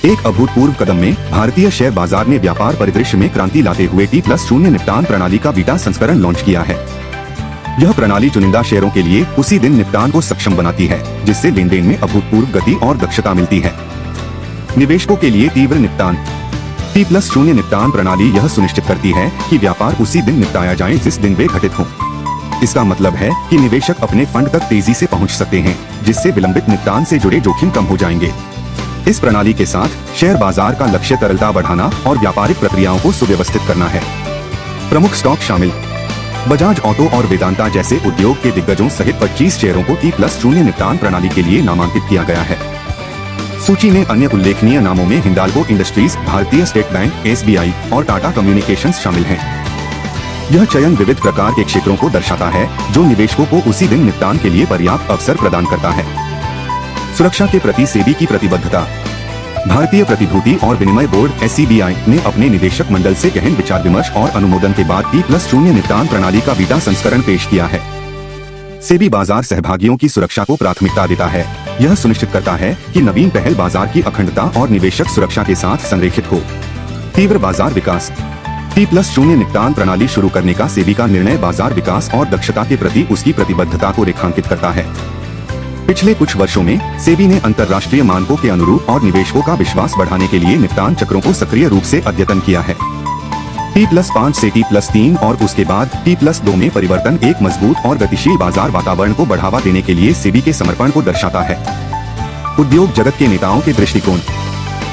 एक अभूतपूर्व कदम में भारतीय शेयर बाजार ने व्यापार परिदृश्य में क्रांति लाते हुए T+0 निपटान प्रणाली का बीटा संस्करण लॉन्च किया है। यह प्रणाली चुनिंदा शेयरों के लिए उसी दिन निपटान को सक्षम बनाती है, जिससे लेन देन में अभूतपूर्व गति और दक्षता मिलती है। निवेशकों के लिए तीव्र निपटान। T+0 निपटान प्रणाली यह सुनिश्चित करती है कि व्यापार उसी दिन निपटाया जाए जिस दिन वे घटित हों। इसका मतलब है कि निवेशक अपने फंड तक तेजी से पहुंच सकते हैं, जिससे विलंबित निपटान से जुड़े जोखिम कम हो जाएंगे। इस प्रणाली के साथ शेयर बाजार का लक्ष्य तरलता बढ़ाना और व्यापारिक प्रक्रियाओं को सुव्यवस्थित करना है। प्रमुख स्टॉक शामिल। बजाज ऑटो और वेदांता जैसे उद्योग के दिग्गजों सहित 25 शेयरों को T+0 निपटान प्रणाली के लिए नामांकित किया गया है। सूची में अन्य उल्लेखनीय नामों में हिंडाल्को इंडस्ट्रीज, भारतीय स्टेट बैंक, SBI और टाटा कम्युनिकेशंस शामिल हैं। यह चयन विविध प्रकार के क्षेत्रों को दर्शाता है, जो निवेशकों को उसी दिन निपटान के लिए पर्याप्त अवसर प्रदान करता है। सुरक्षा के प्रति सेबी की प्रतिबद्धता। भारतीय प्रतिभूति और विनिमय बोर्ड SCBI ने अपने निदेशक मंडल से गहन विचार विमर्श और अनुमोदन के बाद T+0 निपटान प्रणाली का बीटा संस्करण पेश किया है। सेबी बाजार सहभागियों की सुरक्षा को प्राथमिकता देता है। यह सुनिश्चित करता है कि नवीन पहल बाजार की अखंडता और निवेशक सुरक्षा के साथ संरेखित हो। तीव्र बाजार विकास। T+0 निपटान प्रणाली शुरू करने का सेबी का निर्णय बाजार विकास और दक्षता के प्रति उसकी प्रतिबद्धता को रेखांकित करता है। पिछले कुछ वर्षों में सेबी ने अंतर्राष्ट्रीय मानकों के अनुरूप और निवेशकों का विश्वास बढ़ाने के लिए निपटान चक्रों को सक्रिय रूप से अद्यतन किया है। T+5 से T+3 और उसके बाद T+2 में परिवर्तन एक मजबूत और गतिशील बाजार वातावरण को बढ़ावा देने के लिए सेबी के समर्पण को दर्शाता है। उद्योग जगत के नेताओं के दृष्टिकोण।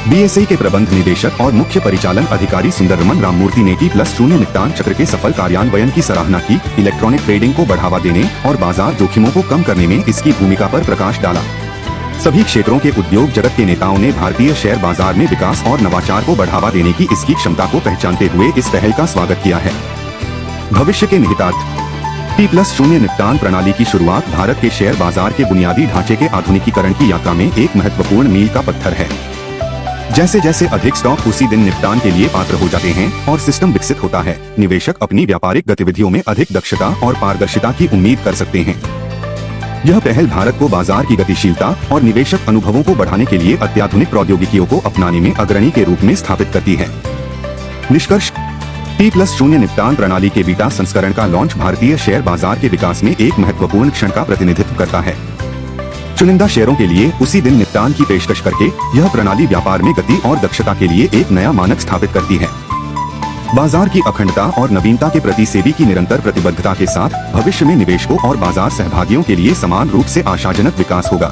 BSE के प्रबंध निदेशक और मुख्य परिचालन अधिकारी सुंदररमन राममूर्ति ने T+0 निपटान चक्र के सफल कार्यान्वयन की सराहना की, इलेक्ट्रॉनिक ट्रेडिंग को बढ़ावा देने और बाजार जोखिमों को कम करने में इसकी भूमिका पर प्रकाश डाला। सभी क्षेत्रों के उद्योग जगत के नेताओं ने भारतीय शेयर बाजार में विकास और नवाचार को बढ़ावा देने की इसकी क्षमता को पहचानते हुए इस पहल का स्वागत किया है। भविष्य के निहितार्थ। T+0 निपटान प्रणाली की शुरुआत भारत के शेयर बाजार के बुनियादी ढांचे के आधुनिकीकरण की यात्रा में एक महत्वपूर्ण मील का पत्थर है। जैसे जैसे अधिक स्टॉक उसी दिन निपटान के लिए पात्र हो जाते हैं और सिस्टम विकसित होता है, निवेशक अपनी व्यापारिक गतिविधियों में अधिक दक्षता और पारदर्शिता की उम्मीद कर सकते हैं। यह पहल भारत को बाजार की गतिशीलता और निवेशक अनुभवों को बढ़ाने के लिए अत्याधुनिक प्रौद्योगिकियों को अपनाने में अग्रणी के रूप में स्थापित करती है। निष्कर्ष। T+0 निपटान प्रणाली के बीटा संस्करण का लॉन्च भारतीय शेयर बाजार के विकास में एक महत्वपूर्ण क्षण का प्रतिनिधित्व करता है। चुनिंदा शेयरों के लिए उसी दिन निपटान की पेशकश करके यह प्रणाली व्यापार में गति और दक्षता के लिए एक नया मानक स्थापित करती है। बाजार की अखंडता और नवीनता के प्रति सेबी की निरंतर प्रतिबद्धता के साथ भविष्य में निवेशकों और बाजार सहभागियों के लिए समान रूप से आशाजनक विकास होगा।